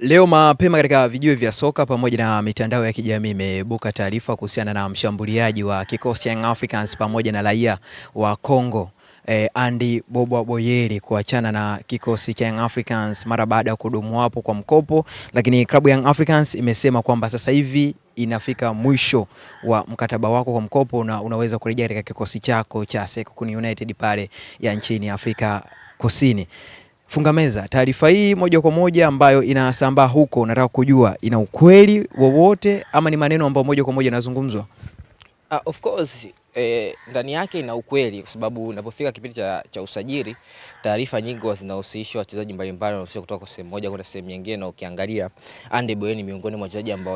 Leo mapema katika vijue vya soka pamoja na mitandao ya kijamii imebuka taarifa kuhusiana na mshambuliaji wa kikosi Young Africans pamoja na raia wa Kongo Andy Bobo Boyeli kuachana na kikosi cha Young Africans mara baada ya kudumu hapo kwa mkopo, lakini klabu Young Africans imesema kwamba sasa hivi inafika mwisho wa mkataba wako kwa mkopo na unaweza kurejea katika kikosi chako cha Sekhukhune United pale ya nchini Afrika Kusini. Fungameza, taarifa hii moja kwa moja ambayo inasambaa huko, nataka kujua ina ukweli wowote ama ni maneno ambayo moja kwa moja yanazungumzwa? Of course ndani yake ina ukweli, kwa sababu unapofika kipindi cha usajili, taarifa nyingi zinahusisha wachezaji mbalimbali wanahusishwa kutoka sehemu moja kwenda sehemu nyingine, na ukiangalia Andy Boyeli ni miongoni mwa wachezaji ambao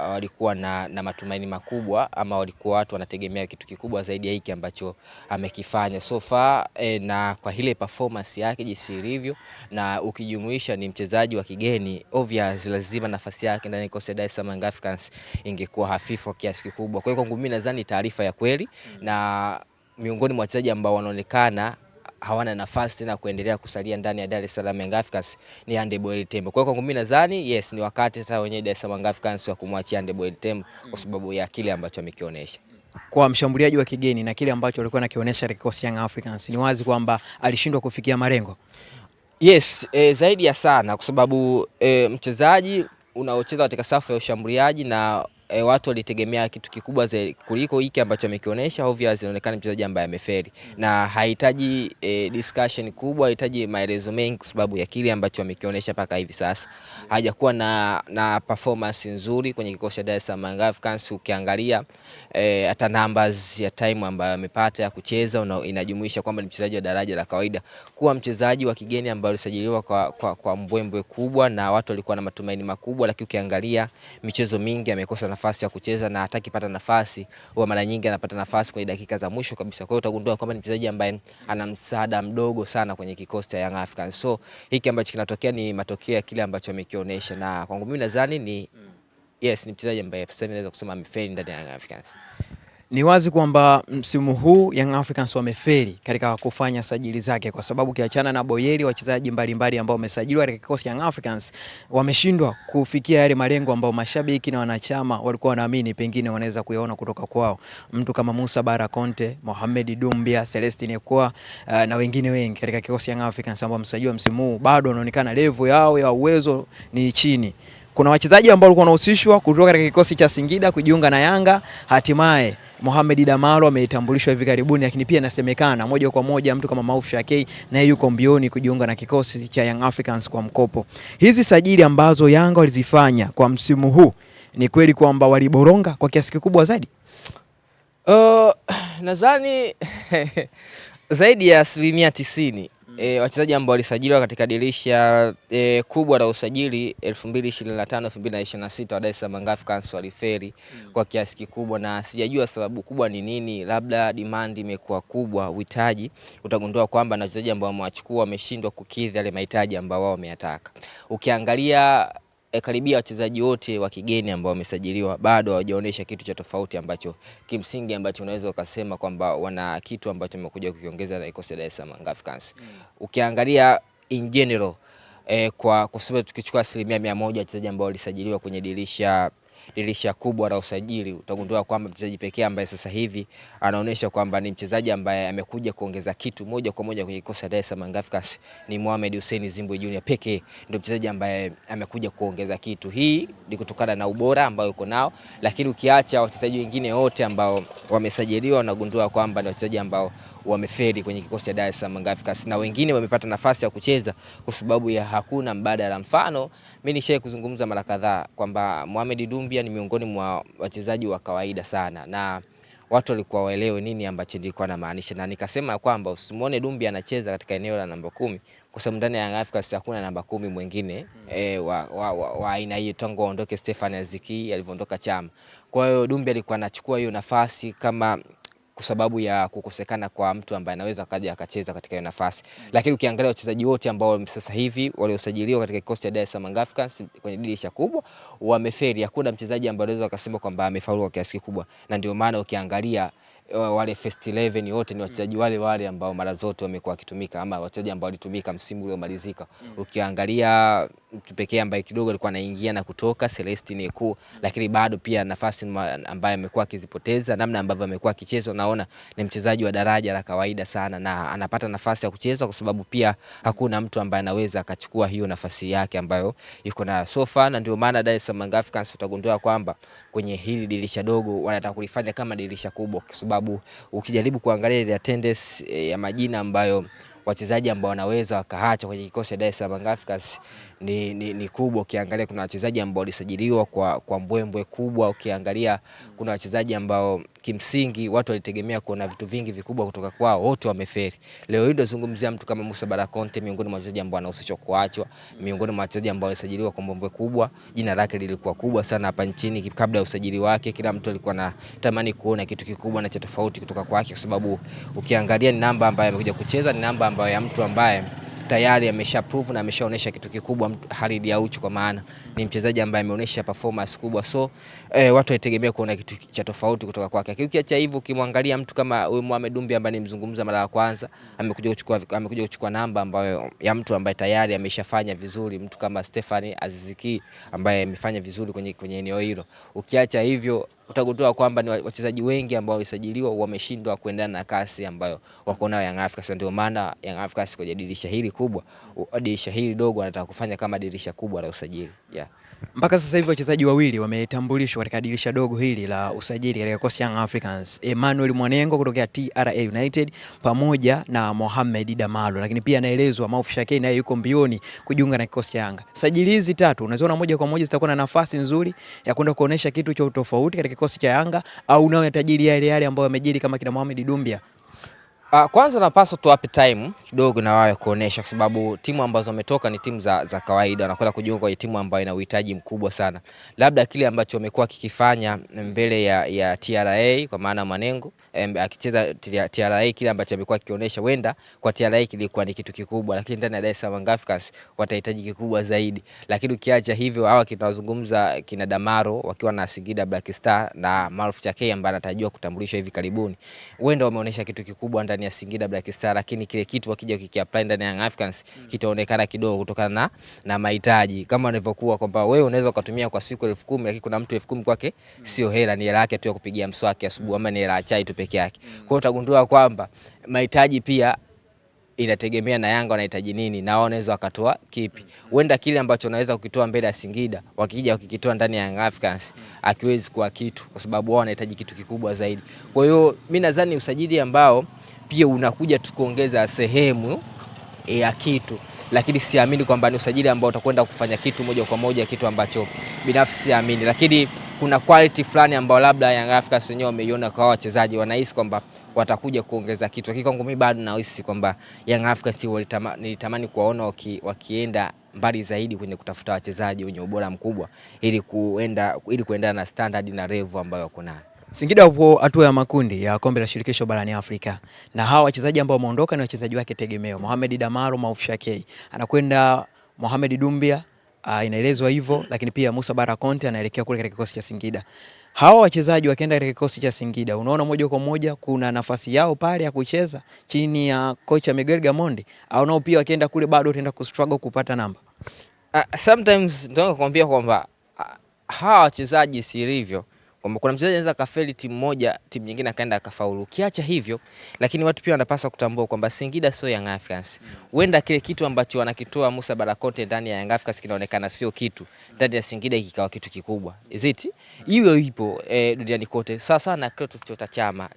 walikuwa na matumaini makubwa, ama walikuwa watu wanategemea kitu kikubwa zaidi ya hiki ambacho amekifanya so far, na kwa ile performance yake jinsi ilivyo, na ukijumuisha ni mchezaji wa kigeni, obvious lazima nafasi yake ndani ya kikosi cha Dar es Salaam Young Africans ingekuwa hafifu kwa kiasi kikubwa. Kwa hiyo kwangu mimi nadhani taarifa ya kweli, na miongoni mwa wachezaji ambao wanaonekana hawana nafasi tena kuendelea kusalia ndani ya Dar es Salaam Young Africans ni Andy Boyeli Tembo. Kwa hiyo kwangu mimi nadhani yes, ni wakati hata wenyewe Dar es Salaam Young Africans wa kumwachia Andy Boyeli Tembo kwa sababu ya kile ambacho amekionyesha. Kwa mshambuliaji wa kigeni na kile ambacho alikuwa anakionyesha kikosi Young Africans, ni wazi kwamba alishindwa kufikia malengo. Yes, zaidi ya sana, kwa sababu mchezaji unaocheza katika safu ya ushambuliaji na watu walitegemea kitu kikubwa zaidi kuliko hiki ambacho amekionyesha. Obviously inaonekana mchezaji ambaye amefeli na hahitaji discussion kubwa, hahitaji maelezo mengi kwa sababu ya kile ambacho amekionyesha mpaka hivi sasa. Hajakuwa na performance nzuri kwenye kikosi cha Dar es Salaam Young Africans. Ukiangalia hata numbers ya time ambayo amepata ya kucheza inajumuisha kwamba ni mchezaji wa daraja la kawaida, kuwa mchezaji wa kigeni ambaye alisajiliwa kwa mbwembwe kubwa na watu walikuwa na matumaini makubwa, lakini ukiangalia michezo mingi amekosa nafasi ya kucheza, na hataki pata nafasi huwa mara nyingi anapata nafasi kwenye dakika za mwisho kabisa. Kwa hiyo utagundua kwamba ni mchezaji ambaye ana msaada mdogo sana kwenye kikosi cha Young Africans. So hiki ambacho kinatokea ni matokeo ya kile ambacho amekionyesha, na kwangu mimi nadhani ni yes, ni mchezaji ambaye sasa naweza kusema amefeli ndani ya Young Africans. Ni wazi kwamba msimu huu Young Africans wamefeli katika kufanya sajili zake, kwa sababu kiachana na Boyeli, wachezaji mbalimbali ambao wamesajiliwa katika kikosi Young Africans wameshindwa kufikia yale malengo ambao mashabiki na wanachama walikuwa wanaamini pengine wanaweza kuyaona kutoka kwao. Mtu kama Musa Bara Conte, Mohamed Dumbia, Celestine Ekwa na wengine wengi katika kikosi Young Africans ambao wamesajiliwa msimu huu bado wanaonekana level yao ya uwezo ni chini. Kuna wachezaji ambao walikuwa wanahusishwa kutoka katika kikosi cha Singida kujiunga na Yanga, hatimaye Mohamed Damaro ametambulishwa hivi karibuni, lakini pia inasemekana moja kwa moja mtu kama Mauf Shakei naye yuko mbioni kujiunga na kikosi cha Young Africans kwa mkopo. Hizi sajili ambazo Yanga walizifanya kwa msimu huu, ni kweli kwamba waliboronga kwa kiasi kikubwa zaidi? Nadhani zaidi ya 90%. Wachezaji ambao walisajiliwa katika dirisha kubwa la usajili 2025-2026 wa Dar es Salaam Young Africans waliferi kwa kiasi kikubwa, na sijajua sababu kubwa ni nini. Labda demand imekuwa kubwa, uhitaji. Utagundua kwamba na wachezaji ambao wamewachukua wameshindwa kukidhi yale mahitaji ambao wao wameyataka. Ukiangalia karibia wachezaji wote wa kigeni ambao wamesajiliwa bado hawajaonyesha kitu cha tofauti ambacho kimsingi ambacho unaweza ukasema kwamba wana kitu ambacho wamekuja kukiongeza na kikosi cha Dar es Salaam Young Africans. Ukiangalia in general kwa sababu tukichukua 100% wachezaji ambao walisajiliwa kwenye dirisha kubwa la usajili, utagundua kwamba mchezaji pekee ambaye sasa hivi anaonyesha kwamba ni mchezaji ambaye amekuja kuongeza kitu moja kwa moja kwenye kikosi cha Dar es Salaam Young Africans ni Mohamed Hussein Zimbwe Junior pekee, ndio mchezaji ambaye amekuja kuongeza kitu. Hii ni kutokana na ubora ambao yuko nao, lakini ukiacha wachezaji wengine wote ambao wamesajiliwa, unagundua kwamba ni wachezaji ambao wamefeli kwenye kikosi cha Dar es Salaam Young Africans, na wengine wamepata nafasi ya kucheza kwa sababu ya hakuna mbadala. Mfano, mimi nishaye kuzungumza mara kadhaa kwamba Mohamed Dumbia ni miongoni mwa wachezaji wa kawaida sana, na watu walikuwa waelewe nini ambacho nilikuwa na maanisha, na nikasema kwamba usimuone Dumbia anacheza katika eneo la namba 10 kwa sababu ndani ya Young Africans hakuna namba 10 mwingine wa aina hiyo tangu aondoke Stefan Aziki alivyoondoka Chama. Kwa hiyo Dumbia alikuwa anachukua hiyo nafasi kama kwa sababu ya kukosekana kwa mtu ambaye anaweza kaja akacheza katika hiyo nafasi. Lakini ukiangalia wachezaji wote ambao sasa hivi waliosajiliwa katika kikosi cha Dar es Salaam Young Africans kwenye dirisha kubwa wameferi. Hakuna mchezaji ambaye anaweza kusema kwamba amefaulu kwa kiasi kikubwa, na ndio maana ukiangalia wale first 11 wote ni wachezaji wale ambao mara zote wamekuwa wakitumika, ama wachezaji ambao walitumika msimu uliomalizika. Ukiangalia mtu pekee ambaye kidogo alikuwa anaingia na kutoka Celestine Ekuu, lakini bado pia nafasi ambaye amekuwa akizipoteza, namna ambavyo amekuwa akicheza, naona ni mchezaji wa daraja la kawaida sana, na anapata nafasi ya kucheza kwa sababu pia hakuna mtu ambaye anaweza akachukua hiyo nafasi yake ambayo yuko na sofa. Na ndio maana Dar es Salaam Africans utagundua kwamba kwenye hili dirisha dogo wanataka kulifanya kama dirisha kubwa, kwa sababu ukijaribu kuangalia ile attendance ya majina ambayo wachezaji ambao wanaweza wakaacha kwenye kikosi cha Dar es Salaam Africans ni kubwa. Ukiangalia kuna wachezaji ambao walisajiliwa kwa mbwembwe kubwa, ukiangalia kuna wachezaji ambao kimsingi watu walitegemea kuona vitu vingi vikubwa kutoka kwao, wote wameferi. Leo hii ndozungumzia mtu kama Musa Barakonte, miongoni mwa wachezaji ambao wanahusishwa kuachwa, miongoni mwa wachezaji ambao walisajiliwa kwa mbwembwe kubwa. Jina lake lilikuwa kubwa sana hapa nchini kabla ya usajili wake. Kila mtu alikuwa anatamani kuona kitu kikubwa na cha tofauti kutoka kwake, kwa sababu ukiangalia ni namba ambayo amekuja kucheza, ni namba ambayo ya mtu ambaye tayari amesha prove na ameshaonesha kitu kikubwa. Khalid Aucho kwa maana ni mchezaji ambaye ameonesha performance kubwa, so watu waitegemea kuona kitu cha tofauti kutoka kwake. Ukiacha hivyo, ukimwangalia mtu kama huyu Mohamed Dumbia ambaye nimzungumza mara ya kwanza, amekuja kuchukua namba ambayo ya mtu ambaye tayari ameshafanya vizuri, mtu kama Stephanie Aziz Ki ambaye amefanya vizuri kwenye eneo hilo. Ukiacha hivyo, utagundua kwamba ni wachezaji wengi ambao walisajiliwa wameshindwa kuendana na kasi ambayo wako nayo Young Africans. Ndio maana Young Africans kwenye dirisha hili kubwa, dirisha hili dogo, anataka kufanya kama dirisha kubwa la usajili. Mpaka sasa hivi wachezaji wawili wametambulishwa katika dirisha dogo hili la usajili katika kikosi Young Africans: Emmanuel Mwanengo kutoka TRA United pamoja na Mohamed Damalo, lakini pia anaelezwa Mauf Shakei naye yuko mbioni kujiunga na kikosi cha Yanga. Sajili hizi tatu unaziona moja kwa moja zitakuwa na nafasi nzuri ya kwenda kuonesha kitu cha utofauti katika kikosi cha Yanga, au nao yatajiri yale ambayo yamejiri kama kina Mohamed Dumbia? Kwanza napaswa tuwape time kidogo na wao kuonesha, kwa sababu timu ambazo wametoka ni timu za kawaida, wanakwenda kujiunga kwenye timu ambayo ina uhitaji mkubwa sana. Labda kile ambacho wamekuwa kikifanya mbele ya TRA kwa maana Manengo akicheza TRA, kile ambacho amekuwa kionyesha wenda kwa TRA kilikuwa ni kitu kikubwa, lakini ndani ya Dar es Salaam Africans watahitaji kikubwa zaidi. Lakini ukiacha hivyo, hawa kinazungumza kina Damaro wakiwa na Singida Black Star na Mauf Shakei ambaye anatarajiwa kutambulishwa hivi karibuni, wenda wameonyesha kitu kikubwa ndani ya Singida Black Star, lakini kile kitu wakija kikiapply ndani ya Young Africans kitaonekana kidogo kutokana na mahitaji, kama wanavyokuwa kwamba wewe unaweza kutumia kwa siku 10,000, lakini kuna mtu 10,000 kwake sio hela, ni hela yake tu ya kupigia mswaki asubuhi, ama ni hela ya chai tu peke yake. Kwa hiyo utagundua kwamba mahitaji pia inategemea na Yanga wanahitaji nini na wao wanaweza wakatoa kipi. Wenda kile ambacho wanaweza kukitoa mbele ya Singida wakija wakikitoa ndani ya Young Africans akiwezi kuwa kitu, kwa sababu wao wanahitaji kitu kikubwa zaidi. Kwa hiyo mimi nadhani usajili ambao pia unakuja tu kuongeza sehemu ya kitu, lakini siamini kwamba ni usajili ambao utakwenda kufanya kitu moja kwa moja, kitu ambacho binafsi siamini. Lakini kuna quality fulani ambao labda Young Africans wenyewe wameiona kwa wachezaji, wanahisi kwamba watakuja kuongeza kitu. Hakika kwangu mimi bado nahisi kwamba Young Africans nilitamani kuwaona wakienda mbali zaidi kwenye kutafuta wachezaji wenye ubora mkubwa ili kuenda na standard na level ambayo wako nayo. Singida upo hatua ya makundi ya kombe la shirikisho barani Afrika, na hawa wachezaji ambao wameondoka ni wachezaji wake tegemeo: Mohamed Damaro, Mauf Shakei, anakwenda Mohamed Dumbia, inaelezwa hivyo, lakini pia Musa Barakonte anaelekea kule katika kikosi cha Singida. Hawa wachezaji wakienda katika kikosi cha Singida, unaona moja kwa moja kuna nafasi yao pale ya kucheza chini ya kocha Miguel Gamondi, au nao pia wakienda kule bado wataenda kustruggle kupata namba? Sometimes ndio nakwambia kwamba hawa wachezaji si hivyo, kwamba kuna mchezaji anaweza kafeli timu moja, timu nyingine akaenda akafaulu. Kiacha hivyo, lakini watu pia wanapaswa kutambua kwamba Singida sio Young Africans. Wenda kile kitu ambacho wanakitoa Musa Barakonte ndani ya Young Africans kinaonekana sio kitu, ndani ya Singida kikawa kitu kikubwa. Is it? Hiyo ipo duniani kote. Sasa na Clatous Chota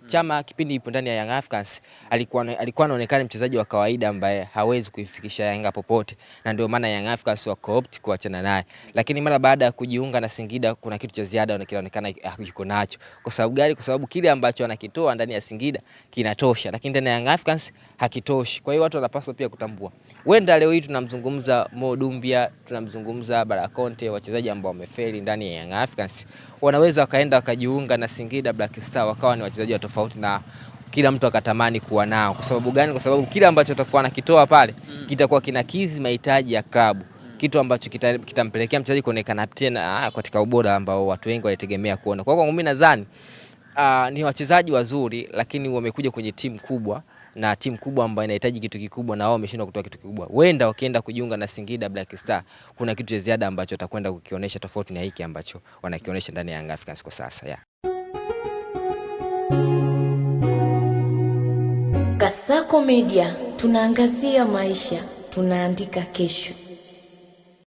Chama kipindi ipo ndani ya Young Africans alikuwa anaonekana mchezaji wa kawaida ambaye hawezi kuifikisha Yanga popote, na ndio maana Young Africans wako-opt kuachana naye. Lakini mara baada ya kujiunga na Singida kuna kitu cha ziada kinaonekana yuko nacho. Kwa sababu gani? Kwa sababu kile ambacho anakitoa ndani ya Singida kinatosha, lakini ndani ya Young Africans hakitoshi. Kwa hiyo watu wanapaswa pia kutambua. Wenda leo hii tunamzungumza Mo Dumbia, tunamzungumza Barakonte, wachezaji ambao wamefeli ndani ya Young Africans, wanaweza wakaenda wakajiunga na Singida Black Star wakawa ni wachezaji wa tofauti na kila mtu akatamani kuwa nao. Kwa sababu gani? Kwa sababu kile ambacho atakuwa anakitoa pale kitakuwa kinakizi mahitaji ya klabu, kitu ambacho kitampelekea mchezaji kuonekana tena katika ubora ambao watu wengi walitegemea kuona. Kwa hiyo mimi nadhani ni wachezaji wazuri, lakini wamekuja kwenye timu kubwa, na timu kubwa ambayo inahitaji kitu kikubwa na wao wameshindwa kutoa kitu kikubwa. Wenda wakienda kujiunga na Singida Black Star, kuna kitu cha ziada ambacho atakwenda kukionyesha tofauti na hiki ambacho wanakionyesha ndani ya Young Africans kwa sasa. Kasako Media, tunaangazia maisha, tunaandika kesho.